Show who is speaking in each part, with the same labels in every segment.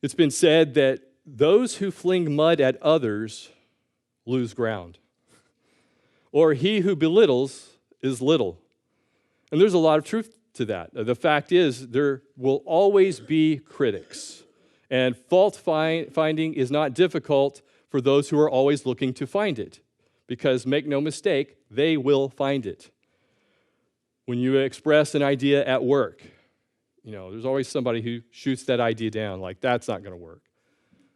Speaker 1: It's been said that those who fling mud at others lose ground, or he who belittles is little. And there's a lot of truth to that. The fact is, there will always be critics, and fault finding is not difficult for those who are always looking to find it, because make no mistake, they will find it. When you express an idea at work, there's always somebody who shoots that idea down, like, that's not going to work.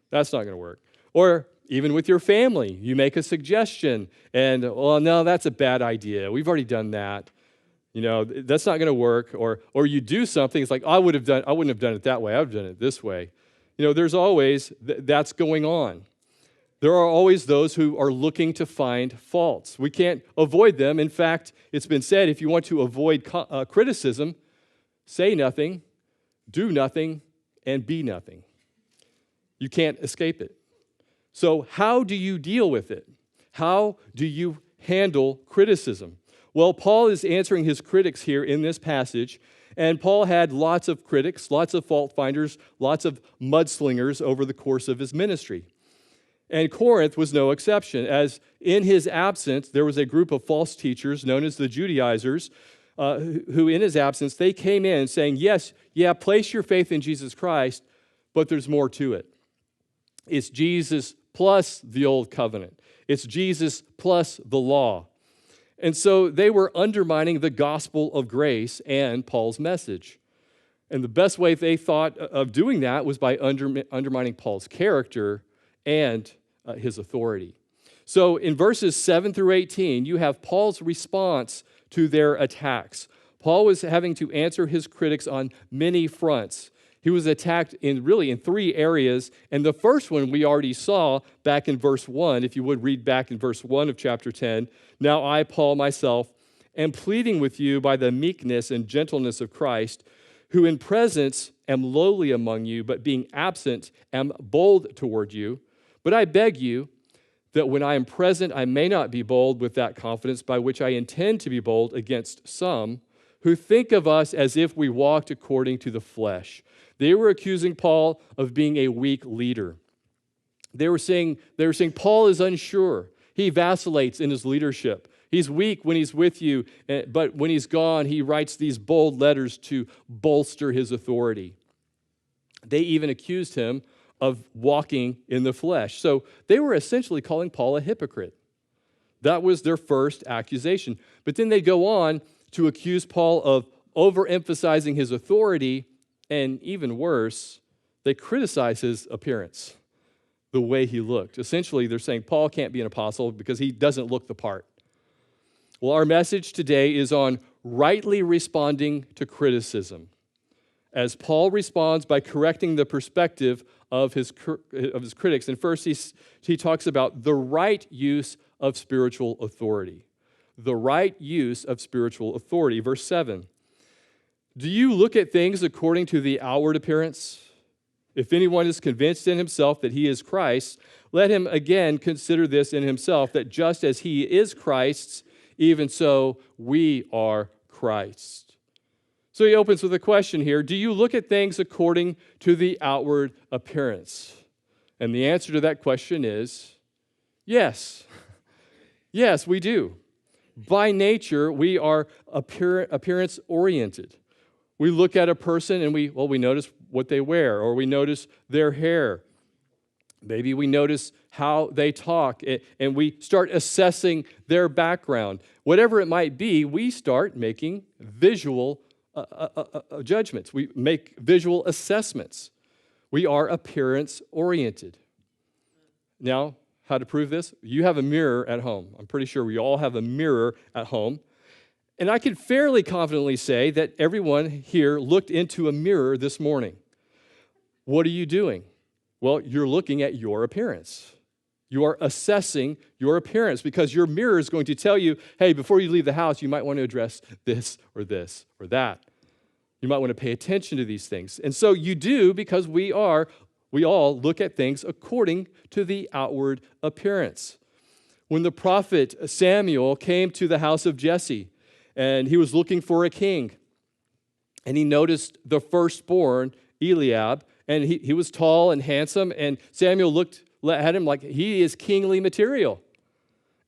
Speaker 1: That's not going to work. Or even with your family, you make a suggestion, and, well, no, that's a bad idea. We've already done that. That's not going to work. Or you do something, it's like, I wouldn't have done it that way. I would have done it this way. There's always, that's going on. There are always those who are looking to find faults. We can't avoid them. In fact, it's been said, if you want to avoid criticism, say nothing, do nothing, and be nothing. You can't escape it. So how do you deal with it? How do you handle criticism? Well, Paul is answering his critics here in this passage, and Paul had lots of critics, lots of fault finders, lots of mudslingers over the course of his ministry. And Corinth was no exception, as in his absence, there was a group of false teachers known as the Judaizers, who in his absence, they came in saying, yes, place your faith in Jesus Christ, but there's more to it. It's Jesus plus the old covenant. It's Jesus plus the law. And so they were undermining the gospel of grace and Paul's message. And the best way they thought of doing that was by undermining Paul's character and his authority. So in verses 7 through 18, you have Paul's response to their attacks. Paul was having to answer his critics on many fronts. He was attacked in three areas, and the first one we already saw back in verse 1. If you would read back in verse 1 of chapter 10. Now I, Paul, myself, am pleading with you by the meekness and gentleness of Christ, who in presence am lowly among you, but being absent am bold toward you. But I beg you that when I am present I may not be bold with that confidence by which I intend to be bold against some who think of us as if we walked according to the flesh. They were accusing Paul of being a weak leader. They were saying Paul is unsure. He vacillates in his leadership. He's weak when he's with you, but when he's gone, he writes these bold letters to bolster his authority. They even accused him of walking in the flesh. So they were essentially calling Paul a hypocrite. That was their first accusation. But then they go on to accuse Paul of overemphasizing his authority, and even worse, they criticize his appearance, the way he looked. Essentially, they're saying Paul can't be an apostle because he doesn't look the part. Well, our message today is on rightly responding to criticism, as Paul responds by correcting the perspective of his critics. And first, he talks about the right use of spiritual authority. The right use of spiritual authority. Verse 7. Do you look at things according to the outward appearance? If anyone is convinced in himself that he is Christ, let him again consider this in himself, that just as he is Christ's, even so we are Christ's. So he opens with a question here. Do you look at things according to the outward appearance? And the answer to that question is yes. Yes, we do. By nature, we are appearance-oriented. We look at a person and we notice what they wear, or we notice their hair. Maybe we notice how they talk, and we start assessing their background. Whatever it might be, we start making visual judgments. We make visual assessments. We are appearance-oriented. Now, how to prove this? You have a mirror at home. I'm pretty sure we all have a mirror at home. And I can fairly confidently say that everyone here looked into a mirror this morning. What are you doing? Well, you're looking at your appearance. You are assessing your appearance because your mirror is going to tell you, hey, before you leave the house, you might want to address this or that. You might want to pay attention to these things. And so you do because we all look at things according to the outward appearance. When the prophet Samuel came to the house of Jesse, and he was looking for a king, and he noticed the firstborn Eliab, and he was tall and handsome, and Samuel looked at him like he is kingly material.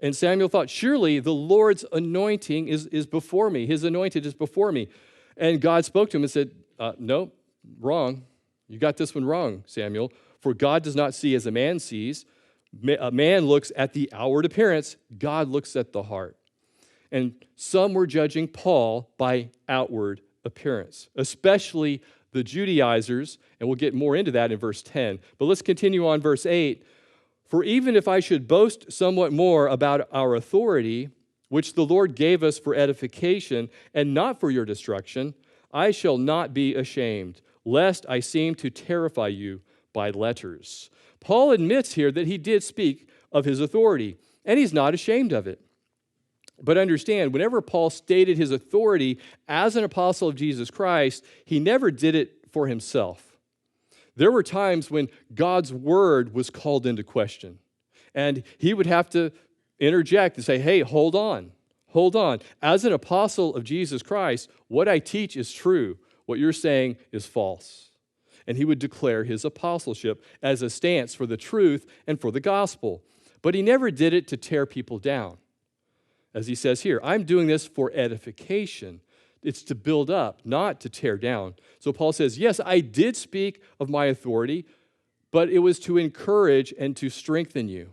Speaker 1: And Samuel thought, surely the Lord's anointing is before me. His anointed is before me. And God spoke to him and said, no, wrong. You got this one wrong, Samuel. For God does not see as a man sees. A man looks at the outward appearance. God looks at the heart. And some were judging Paul by outward appearance, especially the Judaizers, and we'll get more into that in verse 10. But let's continue on verse 8. For even if I should boast somewhat more about our authority, which the Lord gave us for edification and not for your destruction, I shall not be ashamed, lest I seem to terrify you by letters. Paul admits here that he did speak of his authority, and he's not ashamed of it. But understand, whenever Paul stated his authority as an apostle of Jesus Christ, he never did it for himself. There were times when God's word was called into question, and he would have to interject and say, hey, hold on. As an apostle of Jesus Christ, what I teach is true. What you're saying is false. And he would declare his apostleship as a stance for the truth and for the gospel. But he never did it to tear people down. As he says here, I'm doing this for edification. It's to build up, not to tear down. So Paul says, yes, I did speak of my authority, but it was to encourage and to strengthen you.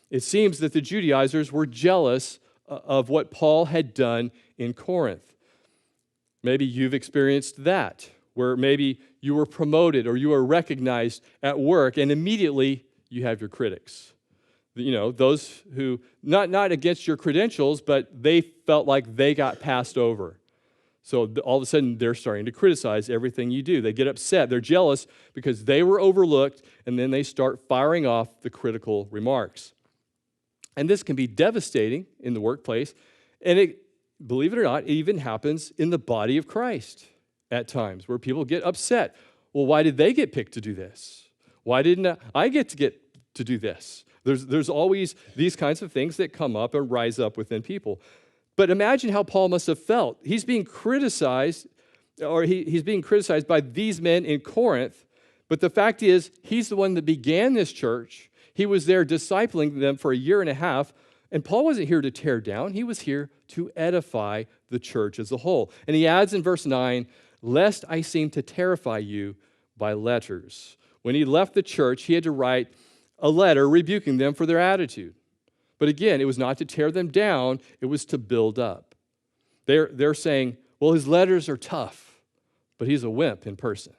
Speaker 1: It seems that the Judaizers were jealous of what Paul had done in Corinth. Maybe you've experienced that, where maybe you were promoted or you were recognized at work, and immediately you have your critics. You know, those who, not against your credentials, but they felt like they got passed over. So all of a sudden, they're starting to criticize everything you do. They get upset. They're jealous because they were overlooked, and then they start firing off the critical remarks. And this can be devastating in the workplace, and it, believe it or not, it even happens in the body of Christ at times, where people get upset. Well, why did they get picked to do this? Why didn't I get to do this? There's always these kinds of things that come up and rise up within people. But imagine how Paul must have felt. He's being criticized, or he's being criticized by these men in Corinth, but the fact is, he's the one that began this church. He was there discipling them for a year and a half, and Paul wasn't here to tear down. He was here to edify the church as a whole. And he adds in verse 9, lest I seem to terrify you by letters. When he left the church, he had to write a letter rebuking them for their attitude. But again, it was not to tear them down, it was to build up. They're saying, well, his letters are tough, but he's a wimp in person.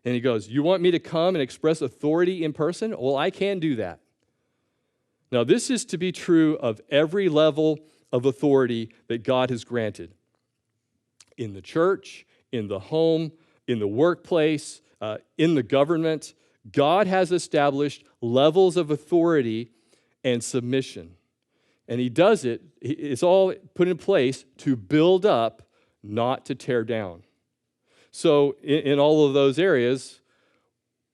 Speaker 1: And he goes, you want me to come and express authority in person? Well, I can do that. Now, this is to be true of every level of authority that God has granted. In the church, in the home, in the workplace, in the government, God has established levels of authority and submission. And he does it, it's all put in place to build up, not to tear down. So in all of those areas,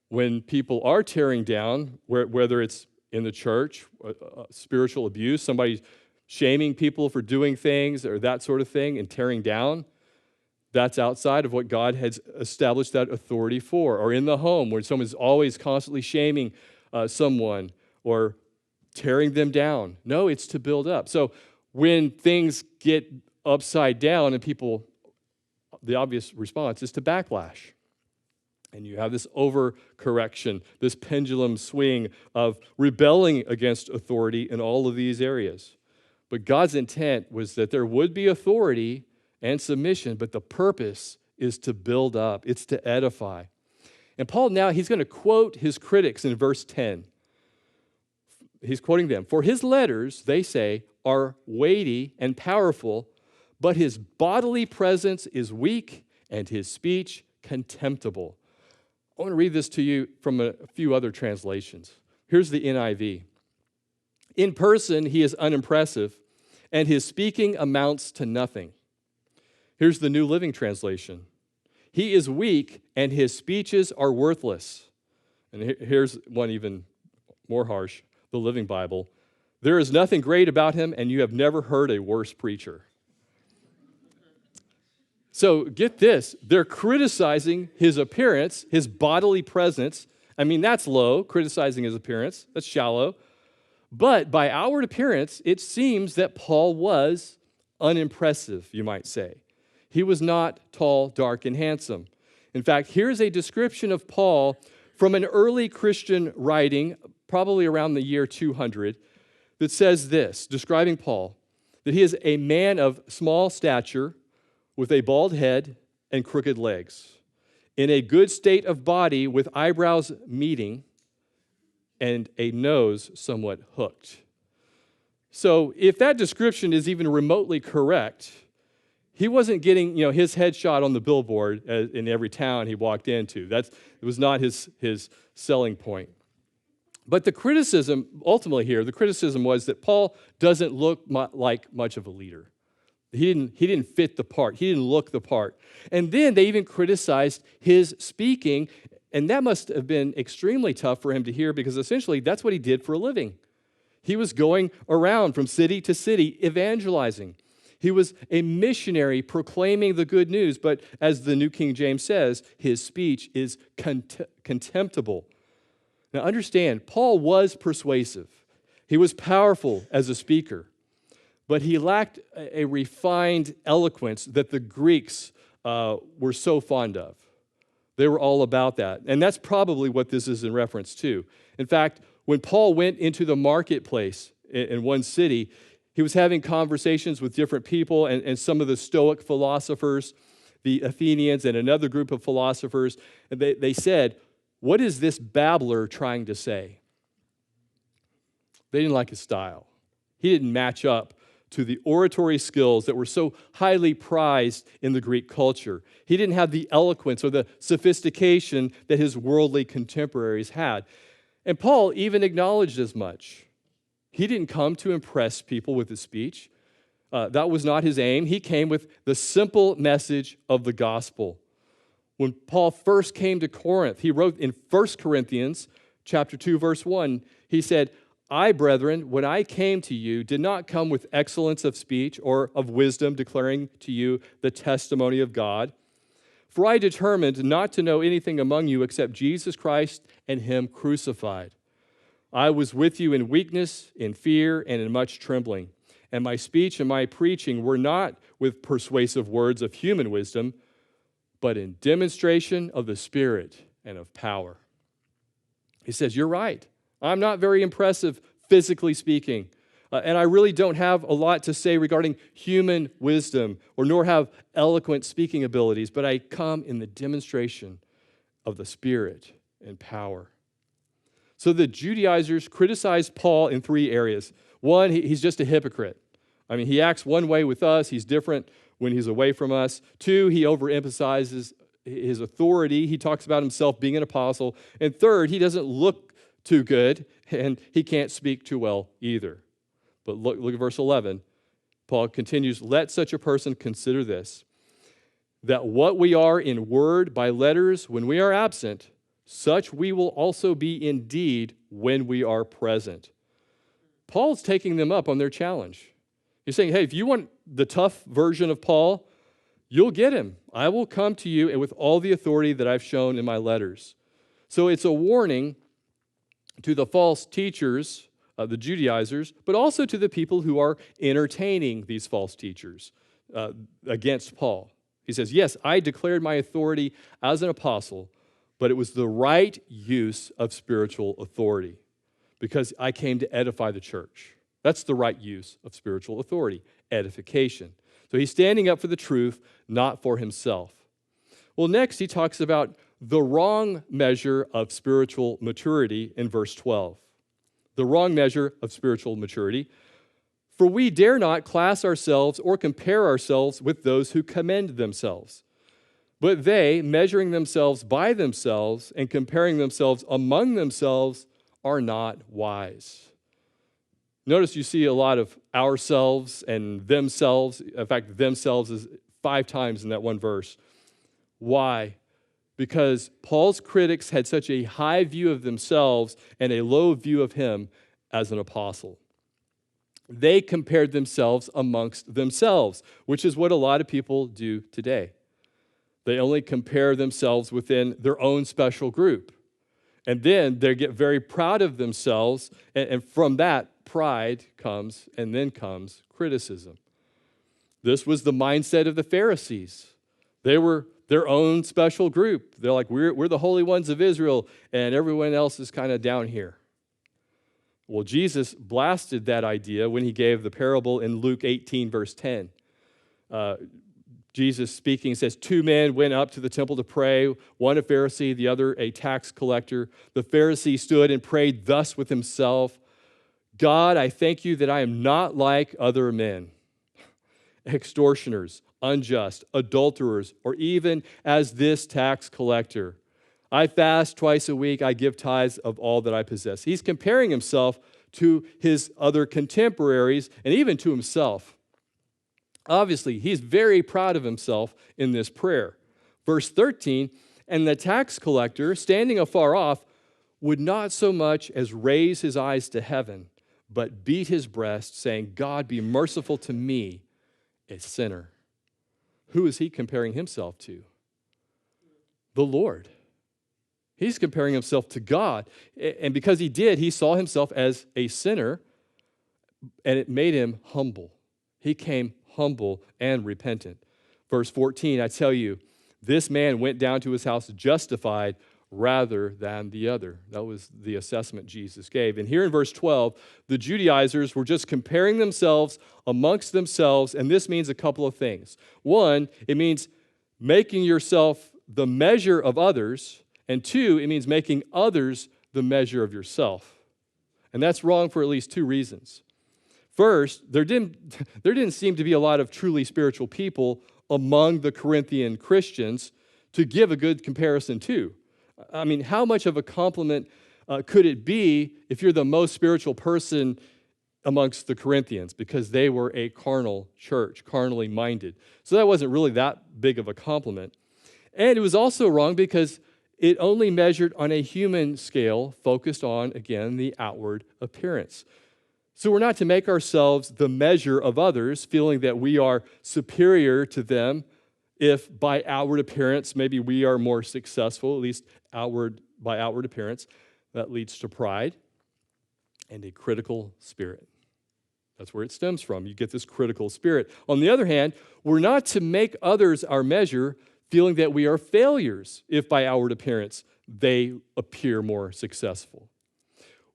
Speaker 1: when people are tearing down, whether it's in the church, spiritual abuse, somebody shaming people for doing things or that sort of thing and tearing down, that's outside of what God has established that authority for. Or in the home, where someone's always constantly shaming someone or tearing them down. No, it's to build up. So when things get upside down and people, the obvious response is to backlash. And you have this overcorrection, this pendulum swing of rebelling against authority in all of these areas. But God's intent was that there would be authority and submission, but the purpose is to build up. It's to edify. And Paul now, he's going to quote his critics in verse 10. He's quoting them. For his letters, they say, are weighty and powerful, but his bodily presence is weak and his speech contemptible. I want to read this to you from a few other translations. Here's the NIV. In person, he is unimpressive, and his speaking amounts to nothing. Here's the New Living Translation. He is weak, and his speeches are worthless. And here's one even more harsh, the Living Bible. There is nothing great about him, and you have never heard a worse preacher. So get this, they're criticizing his appearance, his bodily presence. I mean, that's low, criticizing his appearance. That's shallow. But by outward appearance, it seems that Paul was unimpressive, you might say. He was not tall, dark, and handsome. In fact, here's a description of Paul from an early Christian writing, probably around the year 200, that says this, describing Paul, that he is a man of small stature, with a bald head and crooked legs, in a good state of body, with eyebrows meeting, and a nose somewhat hooked. So if that description is even remotely correct, he wasn't getting, his headshot on the billboard in every town he walked into. It was not his selling point. But the criticism, ultimately here, the criticism was that Paul doesn't look like much of a leader. He didn't fit the part. He didn't look the part. And then they even criticized his speaking, and that must have been extremely tough for him to hear because essentially that's what he did for a living. He was going around from city to city evangelizing. He was a missionary proclaiming the good news, but as the New King James says, his speech is contemptible. Now understand, Paul was persuasive. He was powerful as a speaker, but he lacked a refined eloquence that the Greeks were so fond of. They were all about that. And that's probably what this is in reference to. In fact, when Paul went into the marketplace in one city, he was having conversations with different people and some of the Stoic philosophers, the Athenians, and another group of philosophers. And they said, "What is this babbler trying to say?" They didn't like his style. He didn't match up to the oratory skills that were so highly prized in the Greek culture. He didn't have the eloquence or the sophistication that his worldly contemporaries had. And Paul even acknowledged as much. He didn't come to impress people with his speech. That was not his aim. He came with the simple message of the gospel. When Paul first came to Corinth, he wrote in 1 Corinthians chapter 2, verse 1, he said, "I, brethren, when I came to you, did not come with excellence of speech or of wisdom, declaring to you the testimony of God. For I determined not to know anything among you except Jesus Christ and him crucified. I was with you in weakness, in fear, and in much trembling. And my speech and my preaching were not with persuasive words of human wisdom, but in demonstration of the Spirit and of power." He says, you're right. I'm not very impressive physically speaking, and I really don't have a lot to say regarding human wisdom or nor have eloquent speaking abilities, but I come in the demonstration of the Spirit and power. So the Judaizers criticized Paul in three areas. One, he's just a hypocrite. I mean, he acts one way with us. He's different when he's away from us. Two, he overemphasizes his authority. He talks about himself being an apostle. And third, he doesn't look too good, and he can't speak too well either. But look at verse 11. Paul continues, "Let such a person consider this, that what we are in word by letters when we are absent, such we will also be in deed when we are present." Paul's taking them up on their challenge. He's saying, hey, if you want the tough version of Paul, you'll get him. I will come to you and with all the authority that I've shown in my letters. So it's a warning to the false teachers, the Judaizers, but also to the people who are entertaining these false teachers against Paul. He says, yes, I declared my authority as an apostle, but it was the right use of spiritual authority because I came to edify the church. That's the right use of spiritual authority, edification. So he's standing up for the truth, not for himself. Well, next he talks about the wrong measure of spiritual maturity in verse 12. The wrong measure of spiritual maturity. "For we dare not class ourselves or compare ourselves with those who commend themselves. But they, measuring themselves by themselves and comparing themselves among themselves, are not wise." Notice you see a lot of ourselves and themselves. In fact, themselves is 5 times in that one verse. Why? Because Paul's critics had such a high view of themselves and a low view of him as an apostle. They compared themselves amongst themselves, which is what a lot of people do today. They only compare themselves within their own special group. And then they get very proud of themselves, and from that, pride comes, and then comes criticism. This was the mindset of the Pharisees. They were their own special group. They're like, we're the holy ones of Israel, and everyone else is kind of down here. Well, Jesus blasted that idea when he gave the parable in Luke 18, verse 10. Jesus speaking says, 2 men went up to the temple to pray, one a Pharisee, the other a tax collector. The Pharisee stood and prayed thus with himself, God, I thank you that I am not like other men, extortioners, unjust, adulterers, or even as this tax collector. I fast twice a week, I give tithes of all that I possess. He's comparing himself to his other contemporaries and even to himself. Obviously, he's very proud of himself in this prayer. Verse 13, and the tax collector, standing afar off, would not so much as raise his eyes to heaven, but beat his breast, saying, God, be merciful to me, a sinner. Who is he comparing himself to? The Lord. He's comparing himself to God. And because he did, he saw himself as a sinner, and it made him humble. He came humble and repentant. Verse 14, I tell you, this man went down to his house justified rather than the other. That was the assessment Jesus gave. And here in verse 12, the Judaizers were just comparing themselves amongst themselves, and this means a couple of things. One, it means making yourself the measure of others, and two, it means making others the measure of yourself. And that's wrong for at least 2 reasons. First, there didn't seem to be a lot of truly spiritual people among the Corinthian Christians to give a good comparison to. I mean, how much of a compliment could it be if you're the most spiritual person amongst the Corinthians? Because they were a carnal church, carnally minded. So that wasn't really that big of a compliment. And it was also wrong because it only measured on a human scale, focused on, again, the outward appearance. So we're not to make ourselves the measure of others, feeling that we are superior to them if by outward appearance maybe we are more successful, at least by outward appearance. That leads to pride and a critical spirit. That's where it stems from. You get this critical spirit. On the other hand, we're not to make others our measure, feeling that we are failures if by outward appearance they appear more successful.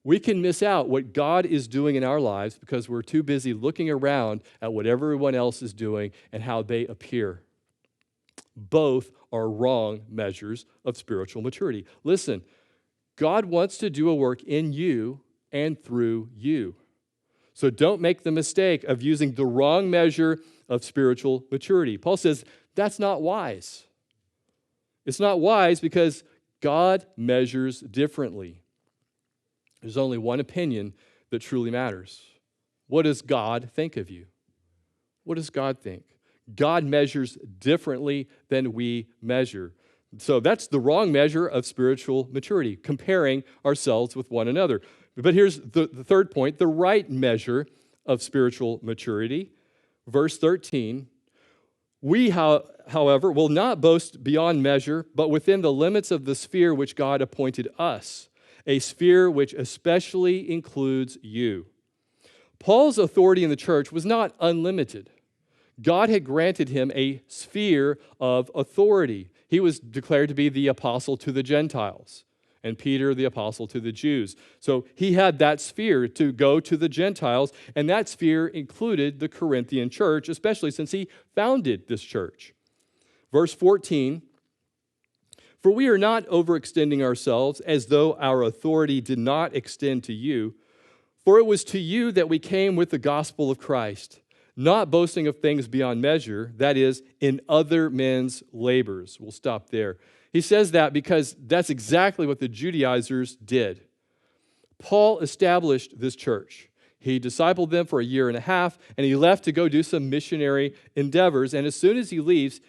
Speaker 1: We can miss out what God is doing in our lives because we're too busy looking around at what everyone else is doing and how they appear. Both are wrong measures of spiritual maturity. Listen, God wants to do a work in you and through you. So don't make the mistake of using the wrong measure of spiritual maturity. Paul says that's not wise. It's not wise because God measures differently. There's only one opinion that truly matters. What does God think of you? What does God think? God measures differently than we measure. So that's the wrong measure of spiritual maturity, comparing ourselves with one another. But here's the third point, the right measure of spiritual maturity. Verse 13, we, however, will not boast beyond measure, but within the limits of the sphere which God appointed us, a sphere which especially includes you. Paul's authority in the church was not unlimited. God had granted him a sphere of authority. He was declared to be the apostle to the Gentiles, and Peter the apostle to the Jews. So he had that sphere to go to the Gentiles, and that sphere included the Corinthian church, especially since he founded this church. Verse 14, for we are not overextending ourselves as though our authority did not extend to you, for it was to you that we came with the gospel of Christ, not boasting of things beyond measure, that is, in other men's labors. We'll stop there. He says that because that's exactly what the Judaizers did. Paul established this church. He discipled them for 1.5 years, and he left to go do some missionary endeavors. And as soon as he leaves,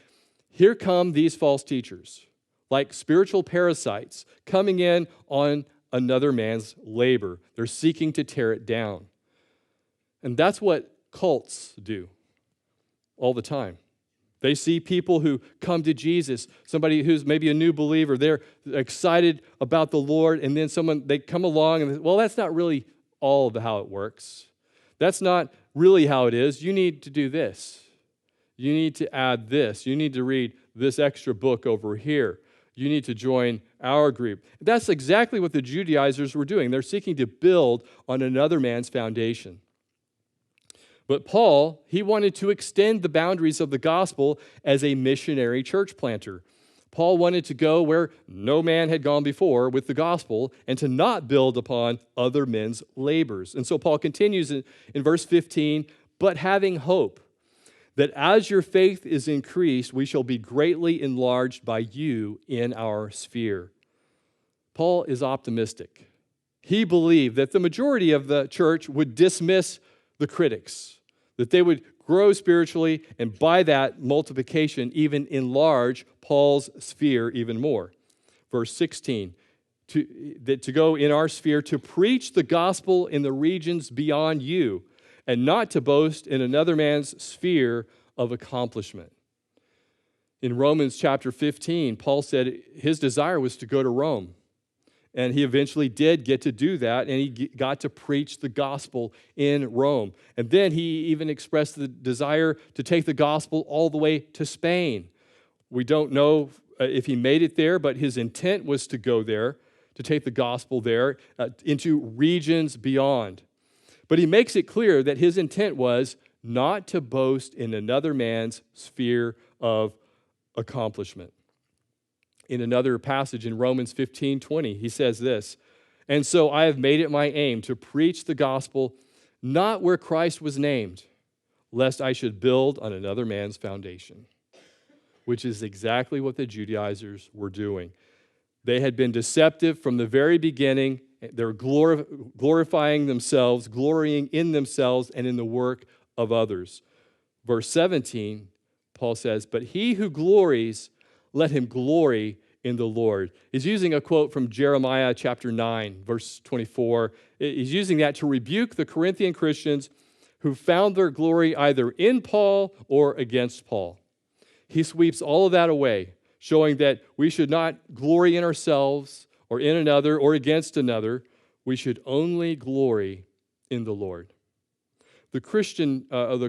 Speaker 1: here come these false teachers, like spiritual parasites, coming in on another man's labor. They're seeking to tear it down. And that's what cults do all the time. They see people who come to Jesus, somebody who's maybe a new believer, they're excited about the Lord, and then they come along and, well, that's not really all of how it works. That's not really how it is. You need to do this. You need to add this. You need to read this extra book over here. You need to join our group. That's exactly what the Judaizers were doing. They're seeking to build on another man's foundation. But Paul, he wanted to extend the boundaries of the gospel as a missionary church planter. Paul wanted to go where no man had gone before with the gospel and to not build upon other men's labors. And so Paul continues in verse 15, but having hope that as your faith is increased, we shall be greatly enlarged by you in our sphere. Paul is optimistic. He believed that the majority of the church would dismiss the critics, that they would grow spiritually, and by that multiplication, even enlarge Paul's sphere even more. Verse 16, to go in our sphere, to preach the gospel in the regions beyond you, and not to boast in another man's sphere of accomplishment. In Romans chapter 15, Paul said his desire was to go to Rome. And he eventually did get to do that, and he got to preach the gospel in Rome. And then he even expressed the desire to take the gospel all the way to Spain. We don't know if he made it there, but his intent was to go there, to take the gospel there into regions beyond. But he makes it clear that his intent was not to boast in another man's sphere of accomplishment. In another passage in Romans 15:20, he says this, and so I have made it my aim to preach the gospel not where Christ was named, lest I should build on another man's foundation, which is exactly what the Judaizers were doing. They had been deceptive from the very beginning. They were glorifying themselves, glorying in themselves and in the work of others. Verse 17, Paul says, but he who glories, let him glory in the Lord. He's using a quote from Jeremiah chapter 9, verse 24. He's using that to rebuke the Corinthian Christians who found their glory either in Paul or against Paul. He sweeps all of that away, showing that we should not glory in ourselves or in another or against another. We should only glory in the Lord. The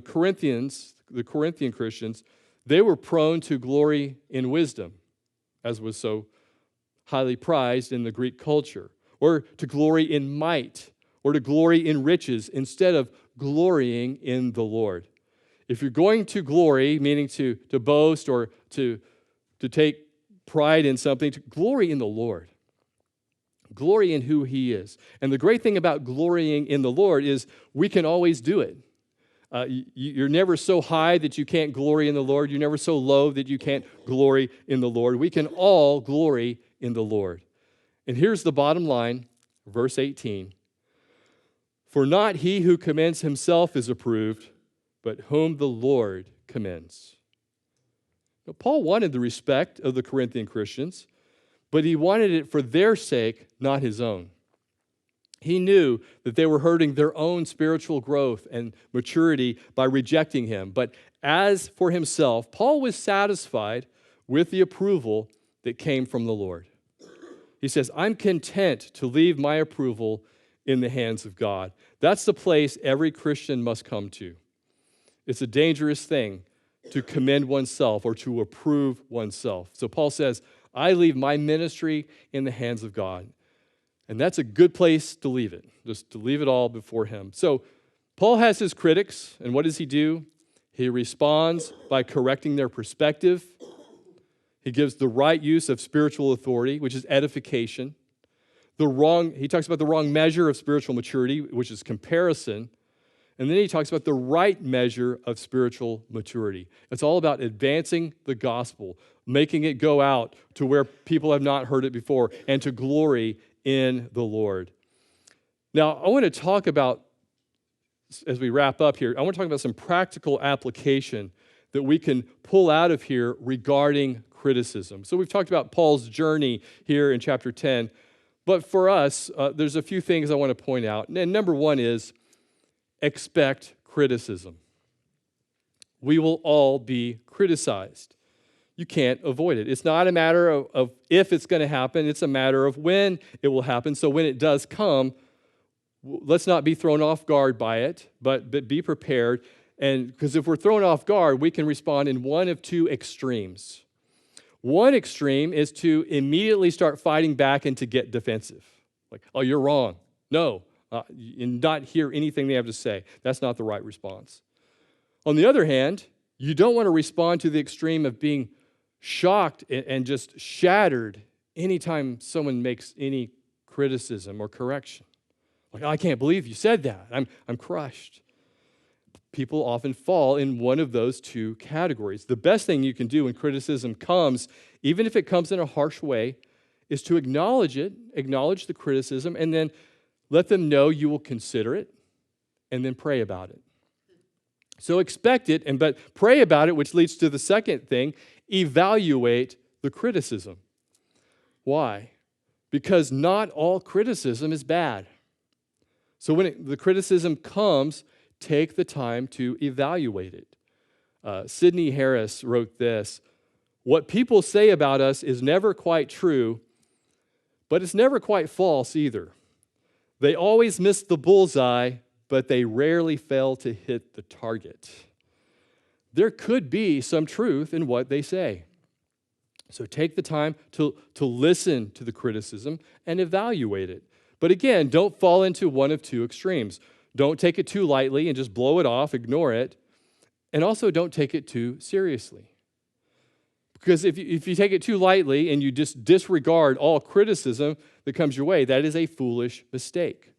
Speaker 1: Corinthian Christians, they were prone to glory in wisdom, as was so highly prized in the Greek culture, or to glory in might, or to glory in riches, instead of glorying in the Lord. If you're going to glory, meaning to boast or to take pride in something, to glory in the Lord. Glory in who He is. And the great thing about glorying in the Lord is we can always do it. You're never so high that you can't glory in the Lord. You're never so low that you can't glory in the Lord. We can all glory in the Lord. And here's the bottom line, verse 18. For not he who commends himself is approved, but whom the Lord commends. Now, Paul wanted the respect of the Corinthian Christians, but he wanted it for their sake, not his own. He knew that they were hurting their own spiritual growth and maturity by rejecting him. But as for himself, Paul was satisfied with the approval that came from the Lord. He says, I'm content to leave my approval in the hands of God. That's the place every Christian must come to. It's a dangerous thing to commend oneself or to approve oneself. So Paul says, I leave my ministry in the hands of God. And that's a good place to leave it, just to leave it all before him. So Paul has his critics, and what does he do? He responds by correcting their perspective. He gives the right use of spiritual authority, which is edification. He talks about the wrong measure of spiritual maturity, which is comparison. And then he talks about the right measure of spiritual maturity. It's all about advancing the gospel, making it go out to where people have not heard it before, and to glory in the Lord. Now, I want to talk about, as we wrap up here, I want to talk about some practical application that we can pull out of here regarding criticism. So we've talked about Paul's journey here in chapter 10, but for us, there's a few things I want to point out. And number one is expect criticism. we will all be criticized. You can't avoid it. It's not a matter of if it's going to happen. It's a matter of when it will happen. So when it does come, let's not be thrown off guard by it, but be prepared. And because if we're thrown off guard, we can respond in one of two extremes. One extreme is to immediately start fighting back and to get defensive. Like, oh, you're wrong. No, and not hear anything they have to say. That's not the right response. On the other hand, you don't want to respond to the extreme of being shocked and just shattered anytime someone makes any criticism or correction. Like, I can't believe you said that. I'm crushed. People often fall in one of those two categories. The best thing you can do when criticism comes, even if it comes in a harsh way, is to acknowledge it, acknowledge the criticism, and then let them know you will consider it, and then pray about it. So expect it, but pray about it, which leads to the second thing, evaluate the criticism. Why? Because not all criticism is bad. So when the criticism comes, take the time to evaluate it. Sidney Harris wrote this: "What people say about us is never quite true, but it's never quite false either. They always miss the bullseye, but they rarely fail to hit the target." There could be some truth in what they say. So take the time to listen to the criticism and evaluate it. But again, don't fall into one of two extremes. Don't take it too lightly and just blow it off, ignore it. And also don't take it too seriously. Because if you take it too lightly and you just disregard all criticism that comes your way, that is a foolish mistake.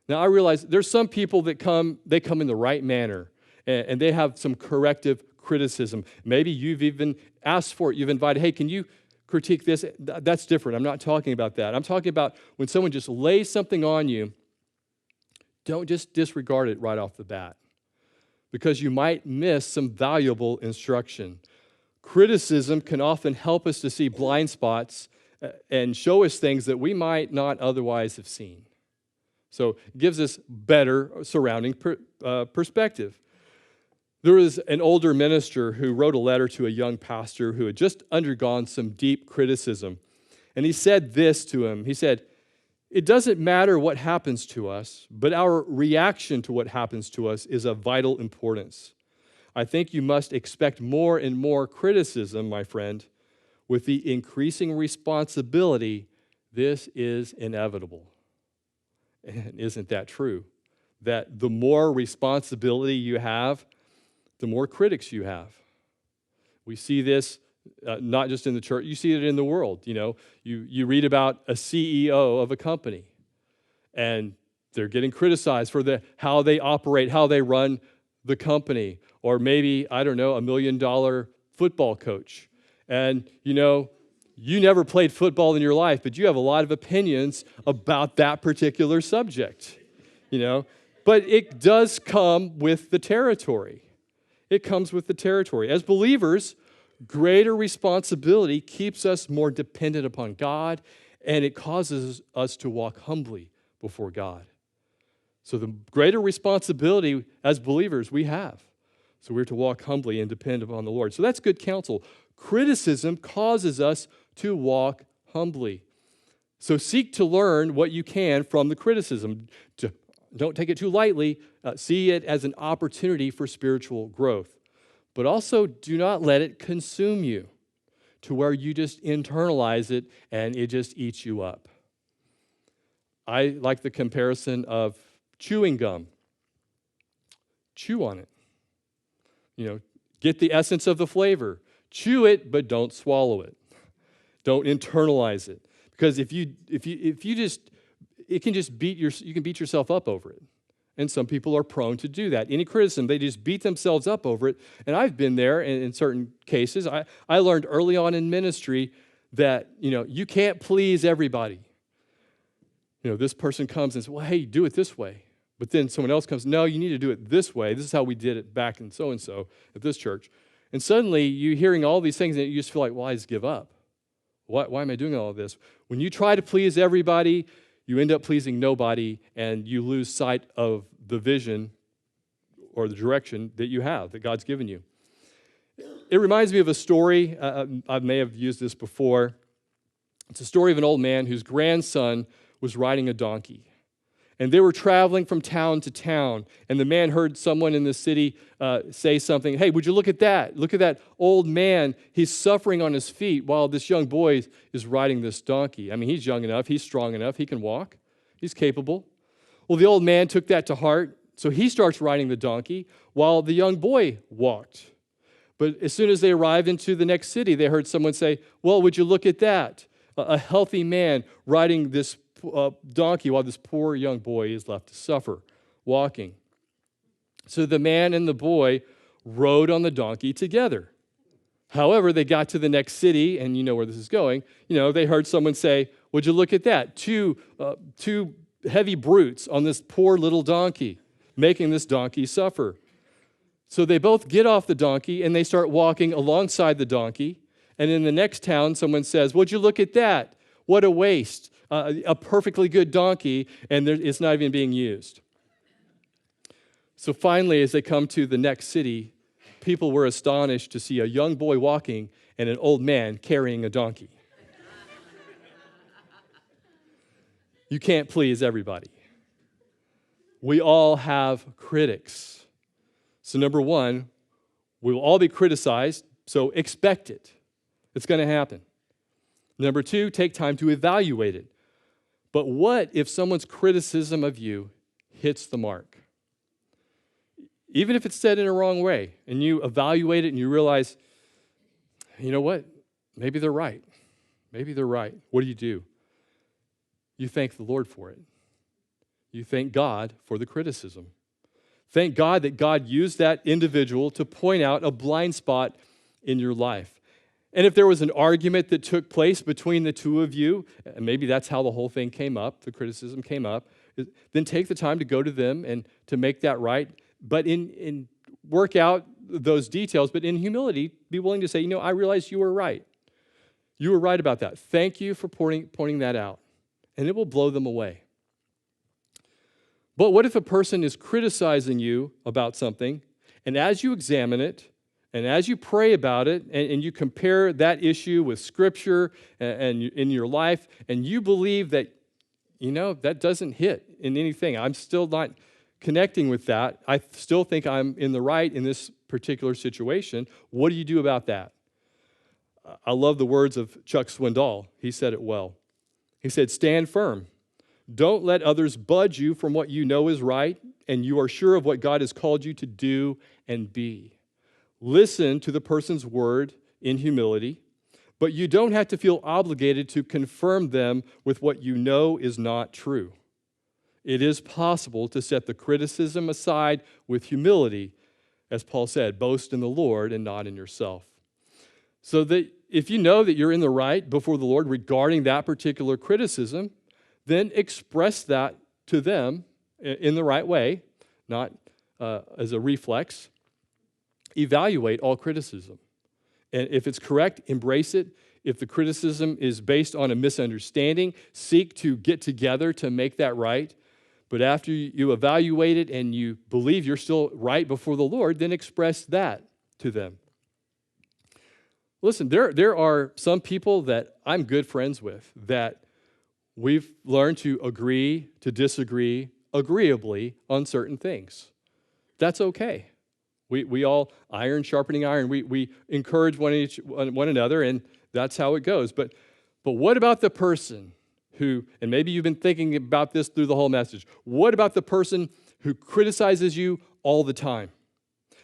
Speaker 1: Now, I realize there's some people that come in the right manner, and they have some corrective criticism. Maybe you've even asked for it. You've invited, hey, can you critique this? That's different. I'm not talking about that. I'm talking about when someone just lays something on you, don't just disregard it right off the bat, because you might miss some valuable instruction. Criticism can often help us to see blind spots and show us things that we might not otherwise have seen. So it gives us better surrounding perspective. There was an older minister who wrote a letter to a young pastor who had just undergone some deep criticism. And he said this to him. He said, "It doesn't matter what happens to us, but our reaction to what happens to us is of vital importance. I think you must expect more and more criticism, my friend. With the increasing responsibility, this is inevitable." And isn't that true? That the more responsibility you have, the more critics you have. We see this not just in the church, you see it in the world. You read about a CEO of a company, and they're getting criticized for how they operate, how they run the company. Or maybe, I don't know, $1 million football coach. And, you never played football in your life, but you have a lot of opinions about that particular subject, But it does come with the territory. It comes with the territory. As believers, greater responsibility keeps us more dependent upon God, and it causes us to walk humbly before God. So the greater responsibility as believers we have. So we're to walk humbly and depend upon the Lord. So that's good counsel. Criticism causes us to walk humbly. So seek to learn what you can from the criticism. Don't take it too lightly. See it as an opportunity for spiritual growth. But also do not let it consume you to where you just internalize it and it just eats you up. I like the comparison of chewing gum. Chew on it. Get the essence of the flavor. Chew it, but don't swallow it. Don't internalize it. Because if you just, it can just you can beat yourself up over it. And some people are prone to do that. Any criticism, they just beat themselves up over it. And I've been there in certain cases. I learned early on in ministry that, you can't please everybody. This person comes and says, well, hey, do it this way. But then someone else comes, no, you need to do it this way. This is how we did it back in so-and-so at this church. And suddenly you're hearing all these things and you just feel like, well, I just give up. Why am I doing all of this? When you try to please everybody, you end up pleasing nobody and you lose sight of the vision or the direction that you have, that God's given you. It reminds me of a story. I may have used this before. It's a story of an old man whose grandson was riding a donkey. And they were traveling from town to town. And the man heard someone in the city say something. Hey, would you look at that? Look at that old man. He's suffering on his feet while this young boy is riding this donkey. I mean, he's young enough. He's strong enough. He can walk. He's capable. Well, the old man took that to heart. So he starts riding the donkey while the young boy walked. But as soon as they arrived into the next city, they heard someone say, well, would you look at that? A healthy man riding this donkey while this poor young boy is left to suffer, walking. So the man and the boy rode on the donkey together. However, they got to the next city, and you know where this is going. They heard someone say, would you look at that? Two heavy brutes on this poor little donkey, making this donkey suffer. So they both get off the donkey, and they start walking alongside the donkey. And in the next town, someone says, would you look at that? What a waste. A perfectly good donkey, and it's not even being used. So finally, as they come to the next city, people were astonished to see a young boy walking and an old man carrying a donkey. You can't please everybody. We all have critics. So number one, we will all be criticized, so expect it. It's going to happen. Number two, take time to evaluate it. But what if someone's criticism of you hits the mark? Even if it's said in a wrong way, and you evaluate it and you realize, you know what? Maybe they're right. Maybe they're right. What do? You thank the Lord for it. You thank God for the criticism. Thank God that God used that individual to point out a blind spot in your life. And if there was an argument that took place between the two of you, and maybe that's how the whole thing came up, the criticism came up, then take the time to go to them and to make that right. But in work out those details, but in humility, be willing to say, I realize you were right. You were right about that. Thank you for pointing that out. And it will blow them away. But what if a person is criticizing you about something, and as you examine it, and as you pray about it, and you compare that issue with Scripture and in your life, and you believe that, that doesn't hit in anything. I'm still not connecting with that. I still think I'm in the right in this particular situation. What do you do about that? I love the words of Chuck Swindoll. He said it well. He said, stand firm. Don't let others budge you from what you know is right, and you are sure of what God has called you to do and be. Listen to the person's word in humility, but you don't have to feel obligated to confirm them with what you know is not true. It is possible to set the criticism aside with humility, as Paul said, boast in the Lord and not in yourself. So that if you know that you're in the right before the Lord regarding that particular criticism, then express that to them in the right way, not as a reflex. Evaluate all criticism. And if it's correct, embrace it. If the criticism is based on a misunderstanding, seek to get together to make that right. But after you evaluate it and you believe you're still right before the Lord, then express that to them. Listen, there are some people that I'm good friends with that we've learned to agree to disagree agreeably on certain things. That's okay. We all, iron sharpening iron, we encourage one another, and that's how it goes. But what about the person who, and maybe you've been thinking about this through the whole message, what about the person who criticizes you all the time?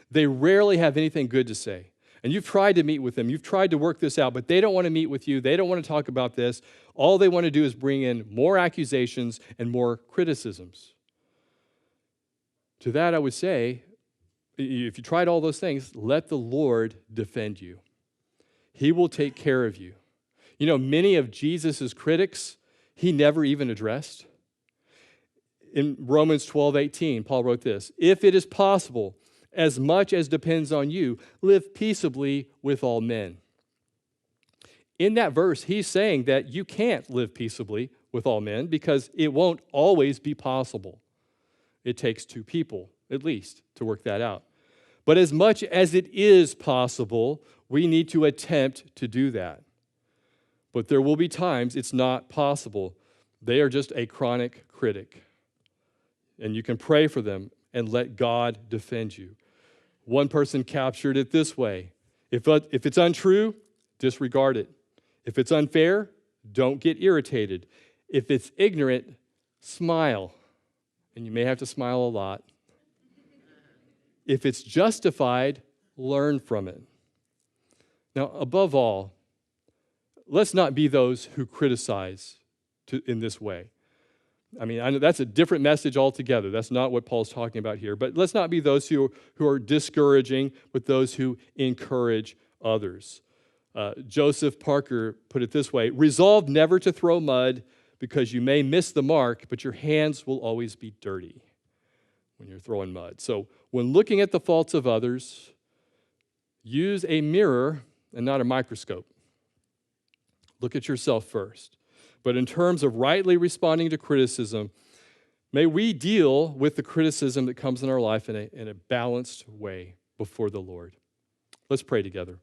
Speaker 1: They rarely have anything good to say. And you've tried to meet with them, you've tried to work this out, but they don't want to meet with you, they don't want to talk about this. All they want to do is bring in more accusations and more criticisms. To that I would say, if you tried all those things, let the Lord defend you. He will take care of you. Many of Jesus' critics, he never even addressed. In Romans 12:18, Paul wrote this, if it is possible, as much as depends on you, live peaceably with all men. In that verse, he's saying that you can't live peaceably with all men because it won't always be possible. It takes two people at least, to work that out. But as much as it is possible, we need to attempt to do that. But there will be times it's not possible. They are just a chronic critic. And you can pray for them and let God defend you. One person captured it this way: if it's untrue, disregard it. If it's unfair, don't get irritated. If it's ignorant, smile. And you may have to smile a lot. If it's justified, learn from it. Now, above all, let's not be those who criticize in this way. I mean, I know that's a different message altogether. That's not what Paul's talking about here. But let's not be those who are discouraging, but those who encourage others. Joseph Parker put it this way: resolve never to throw mud, because you may miss the mark, but your hands will always be dirty when you're throwing mud. So when looking at the faults of others, use a mirror and not a microscope. Look at yourself first. But in terms of rightly responding to criticism, may we deal with the criticism that comes in our life in a balanced way before the Lord. Let's pray together.